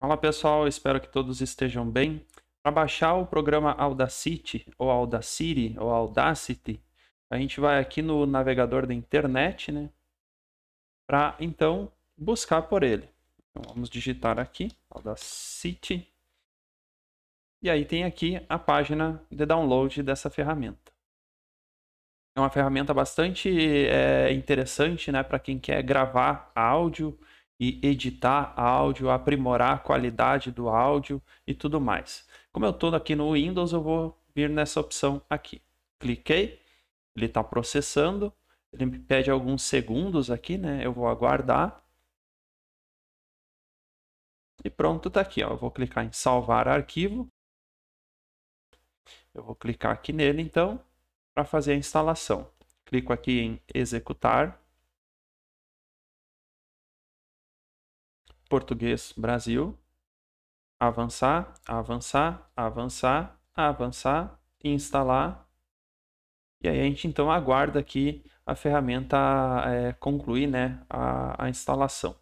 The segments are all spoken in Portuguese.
Fala pessoal, espero que todos estejam bem. Para baixar o programa Audacity ou Audacity, a gente vai aqui no navegador da internet, né? Para então buscar por ele. Então vamos digitar aqui Audacity. E aí tem aqui a página de download dessa ferramenta. É uma ferramenta bastante interessante, né, para quem quer gravar áudio e editar áudio, aprimorar a qualidade do áudio e tudo mais. Como eu estou aqui no Windows, eu vou vir nessa opção aqui. Cliquei, ele está processando, ele me pede alguns segundos aqui, né? Eu vou aguardar. E pronto, está aqui. Ó. Eu vou clicar em salvar arquivo. Eu vou clicar aqui nele, então, para fazer a instalação. Clico aqui em executar. Português Brasil, avançar, avançar, avançar, avançar, instalar. E aí a gente então aguarda aqui a ferramenta concluir, né, a instalação.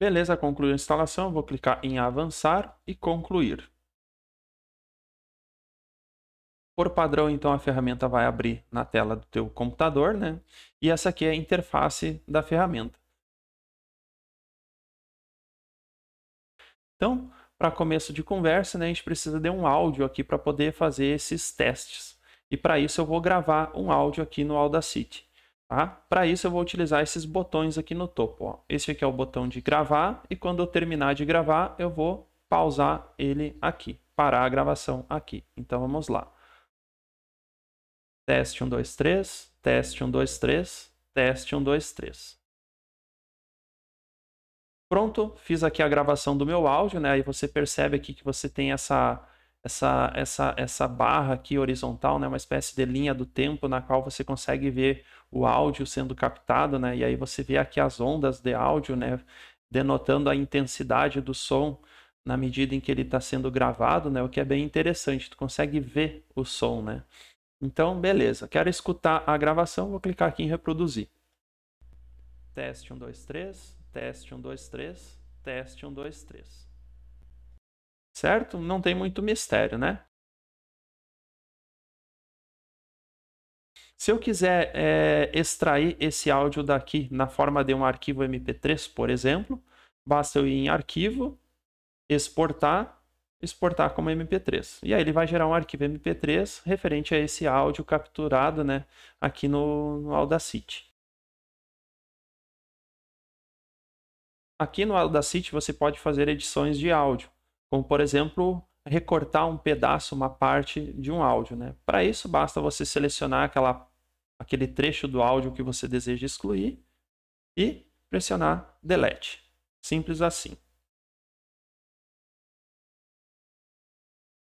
Beleza, concluiu a instalação, vou clicar em avançar e concluir. Por padrão, então, a ferramenta vai abrir na tela do teu computador, né? E essa aqui é a interface da ferramenta. Então, para começo de conversa, né, a gente precisa de um áudio aqui para poder fazer esses testes. E para isso eu vou gravar um áudio aqui no Audacity. Tá? Para isso eu vou utilizar esses botões aqui no topo. Ó. Esse aqui é o botão de gravar e quando eu terminar de gravar eu vou pausar ele aqui, parar a gravação aqui. Então vamos lá. Teste 1, 2, 3, teste 1, 2, 3, teste 1, 2, 3. Pronto, fiz aqui a gravação do meu áudio, né? Aí você percebe aqui que você tem essa barra aqui horizontal, né? Uma espécie de linha do tempo na qual você consegue ver o áudio sendo captado, né? E aí você vê aqui as ondas de áudio, né? Denotando a intensidade do som na medida em que ele está sendo gravado, né? O que é bem interessante, tu consegue ver o som, né? Então, beleza. Quero escutar a gravação, vou clicar aqui em reproduzir. Teste 1, 2, 3, teste 1, 2, 3, teste 1, 2, 3. Certo? Não tem muito mistério, né? Se eu quiser extrair esse áudio daqui na forma de um arquivo MP3, por exemplo, basta eu ir em arquivo, exportar como MP3. E aí ele vai gerar um arquivo MP3 referente a esse áudio capturado, né, aqui no Audacity. Aqui no Audacity você pode fazer edições de áudio, como por exemplo, recortar um pedaço, uma parte de um áudio, né? Para isso basta você selecionar aquele trecho do áudio que você deseja excluir e pressionar Delete. Simples assim.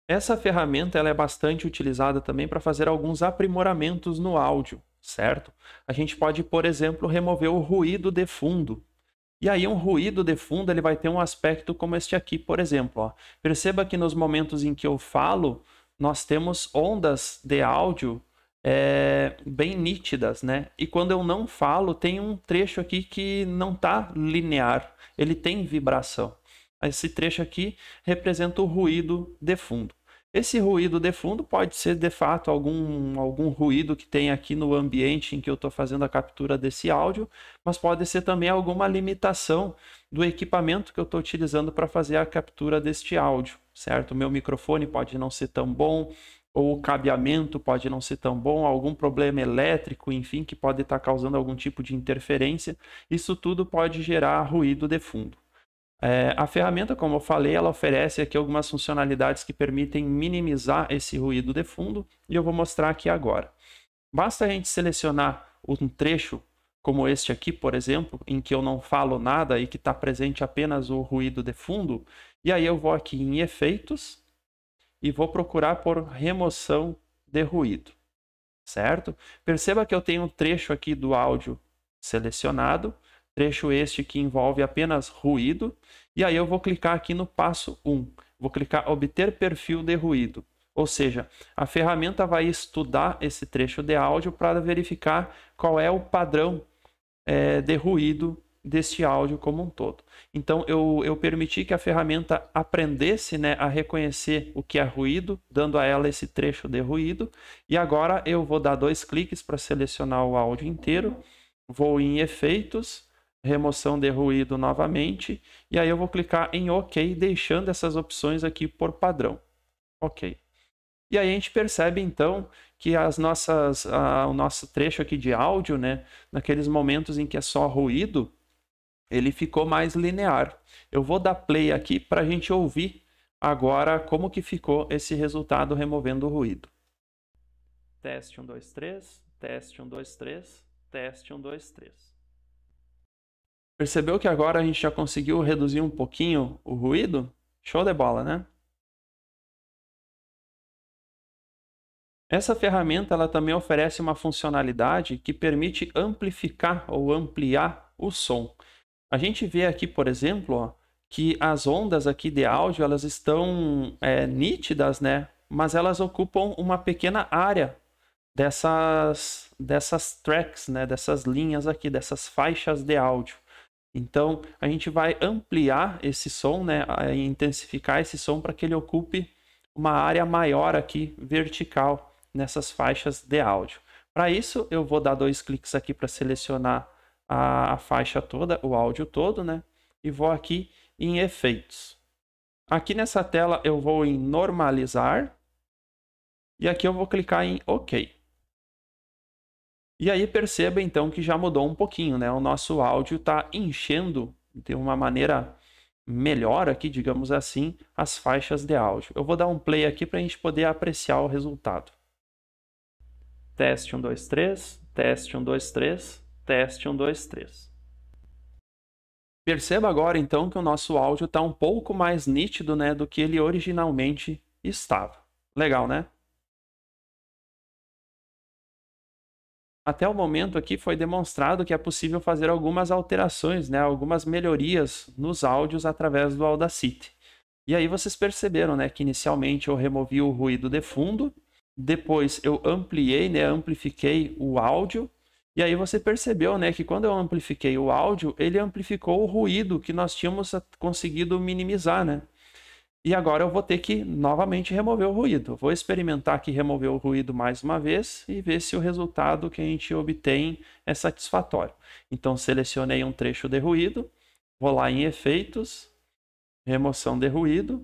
Essa ferramenta ela é bastante utilizada também para fazer alguns aprimoramentos no áudio, certo? A gente pode, por exemplo, remover o ruído de fundo. E aí um ruído de fundo ele vai ter um aspecto como este aqui, por exemplo. Ó. Perceba que nos momentos em que eu falo, nós temos ondas de áudio bem nítidas, né? E quando eu não falo, tem um trecho aqui que não está linear, ele tem vibração. Esse trecho aqui representa o ruído de fundo. Esse ruído de fundo pode ser, de fato, algum ruído que tem aqui no ambiente em que eu estou fazendo a captura desse áudio, mas pode ser também alguma limitação do equipamento que eu estou utilizando para fazer a captura deste áudio, certo? O meu microfone pode não ser tão bom, ou o cabeamento pode não ser tão bom, algum problema elétrico, enfim, que pode estar causando algum tipo de interferência. Isso tudo pode gerar ruído de fundo. A ferramenta, como eu falei, ela oferece aqui algumas funcionalidades que permitem minimizar esse ruído de fundo e eu vou mostrar aqui agora. Basta a gente selecionar um trecho como este aqui, por exemplo, em que eu não falo nada e que está presente apenas o ruído de fundo, e aí eu vou aqui em efeitos e vou procurar por remoção de ruído, certo? Perceba que eu tenho um trecho aqui do áudio selecionado, trecho este que envolve apenas ruído, e aí eu vou clicar aqui no passo 1. Vou clicar obter perfil de ruído. Ou seja, a ferramenta vai estudar esse trecho de áudio para verificar qual é o padrão de ruído deste áudio como um todo. Então, eu permiti que a ferramenta aprendesse, né, a reconhecer o que é ruído, dando a ela esse trecho de ruído. E agora eu vou dar 2 cliques para selecionar o áudio inteiro. Vou em Efeitos, Remoção de ruído novamente. E aí eu vou clicar em OK, deixando essas opções aqui por padrão. OK. E aí a gente percebe, então, que o nosso trecho aqui de áudio, né, naqueles momentos em que é só ruído, ele ficou mais linear. Eu vou dar play aqui para a gente ouvir agora como que ficou esse resultado removendo o ruído. Teste 1, 2, 3, teste 1, 2, 3, teste 1, 2, 3. Percebeu que agora a gente já conseguiu reduzir um pouquinho o ruído? Show de bola, né? Essa ferramenta ela também oferece uma funcionalidade que permite amplificar ou ampliar o som. A gente vê aqui, por exemplo, ó, que as ondas aqui de áudio elas estão nítidas, né? Mas elas ocupam uma pequena área dessas tracks, né? Dessas linhas aqui, dessas faixas de áudio. Então, a gente vai ampliar esse som, né? Intensificar esse som para que ele ocupe uma área maior aqui, vertical, nessas faixas de áudio. Para isso, eu vou dar 2 cliques aqui para selecionar a faixa toda, o áudio todo, né? E vou aqui em Efeitos. Aqui nessa tela eu vou em Normalizar e aqui eu vou clicar em OK. E aí perceba então que já mudou um pouquinho, né? O nosso áudio está enchendo de uma maneira melhor aqui, digamos assim, as faixas de áudio. Eu vou dar um play aqui para a gente poder apreciar o resultado. Teste 1, 2, 3, teste 1, 2, 3, teste 1, 2, 3. Perceba agora então que o nosso áudio está um pouco mais nítido, né, do que ele originalmente estava. Legal, né? Até o momento aqui foi demonstrado que é possível fazer algumas alterações, né, algumas melhorias nos áudios através do Audacity. E aí vocês perceberam, né, que inicialmente eu removi o ruído de fundo, depois eu ampliei, né, amplifiquei o áudio, e aí você percebeu, né, que quando eu amplifiquei o áudio, ele amplificou o ruído que nós tínhamos conseguido minimizar, né? E agora eu vou ter que novamente remover o ruído. Vou experimentar aqui remover o ruído mais uma vez e ver se o resultado que a gente obtém é satisfatório. Então selecionei um trecho de ruído, vou lá em Efeitos, Remoção de ruído,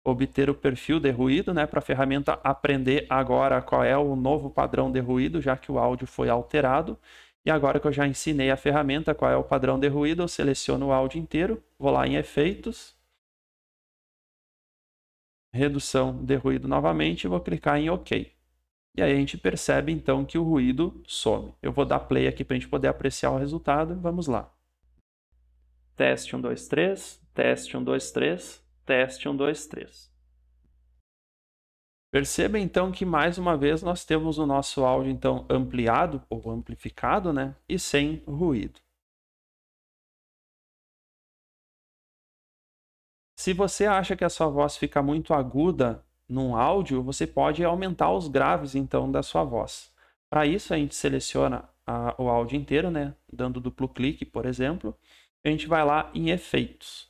obter o perfil de ruído, né, para a ferramenta aprender agora qual é o novo padrão de ruído, já que o áudio foi alterado. E agora que eu já ensinei a ferramenta qual é o padrão de ruído, eu seleciono o áudio inteiro, vou lá em Efeitos, Redução de ruído novamente e vou clicar em OK. E aí a gente percebe então que o ruído some. Eu vou dar play aqui para a gente poder apreciar o resultado. Vamos lá. Teste 1, 2, 3, teste 1, 2, 3, teste 1, 2, 3. Perceba então que mais uma vez nós temos o nosso áudio então ampliado ou amplificado, né? E sem ruído. Se você acha que a sua voz fica muito aguda num áudio, você pode aumentar os graves então da sua voz. Para isso a gente seleciona o áudio inteiro, né? Dando duplo clique, por exemplo. A gente vai lá em Efeitos.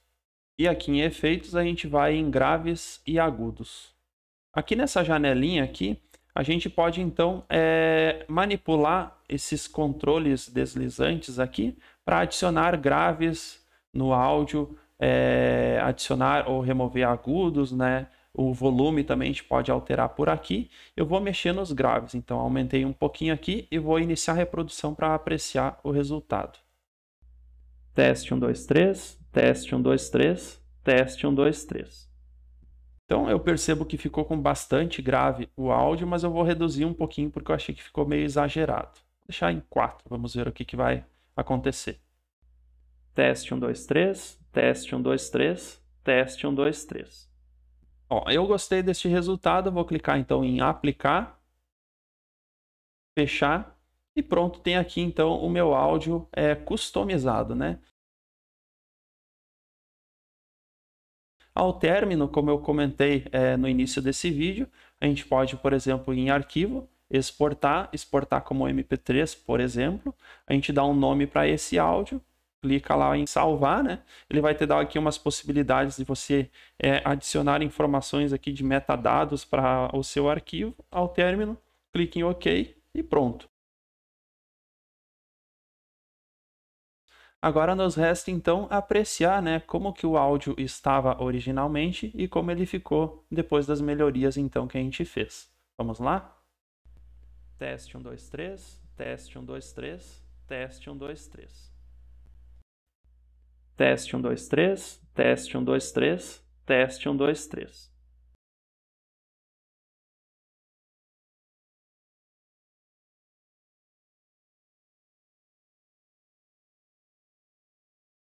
E aqui em Efeitos a gente vai em Graves e Agudos. Aqui nessa janelinha aqui, a gente pode então manipular esses controles deslizantes aqui para adicionar graves no áudio, adicionar ou remover agudos, né? O volume também a gente pode alterar por aqui. Eu vou mexer nos graves, então aumentei um pouquinho aqui e vou iniciar a reprodução para apreciar o resultado. Teste 1, 2, 3, teste 1, 2, 3, teste 1, 2, 3. Então eu percebo que ficou com bastante grave o áudio, mas eu vou reduzir um pouquinho porque eu achei que ficou meio exagerado. Vou deixar em 4, vamos ver o que vai acontecer. Teste 1, 2, 3, teste 1, 2, 3, teste 1, 2, 3. Ó, eu gostei deste resultado, vou clicar então em aplicar, fechar e pronto, tem aqui então o meu áudio customizado, né? Ao término, como eu comentei no início desse vídeo, a gente pode, por exemplo, ir em arquivo, exportar como MP3, por exemplo. A gente dá um nome para esse áudio clica lá em salvar, né? Ele vai te dar aqui umas possibilidades de você adicionar informações aqui de metadados para o seu arquivo. Ao término, clique em OK e pronto. Agora nos resta então apreciar, né, como que o áudio estava originalmente e como ele ficou depois das melhorias então que a gente fez. Vamos lá? Teste 1, 2, 3, teste 1, 2, 3, teste 1, 2, 3. Teste 1, 2, 3, teste 1, 2, 3, teste 1, 2, 3.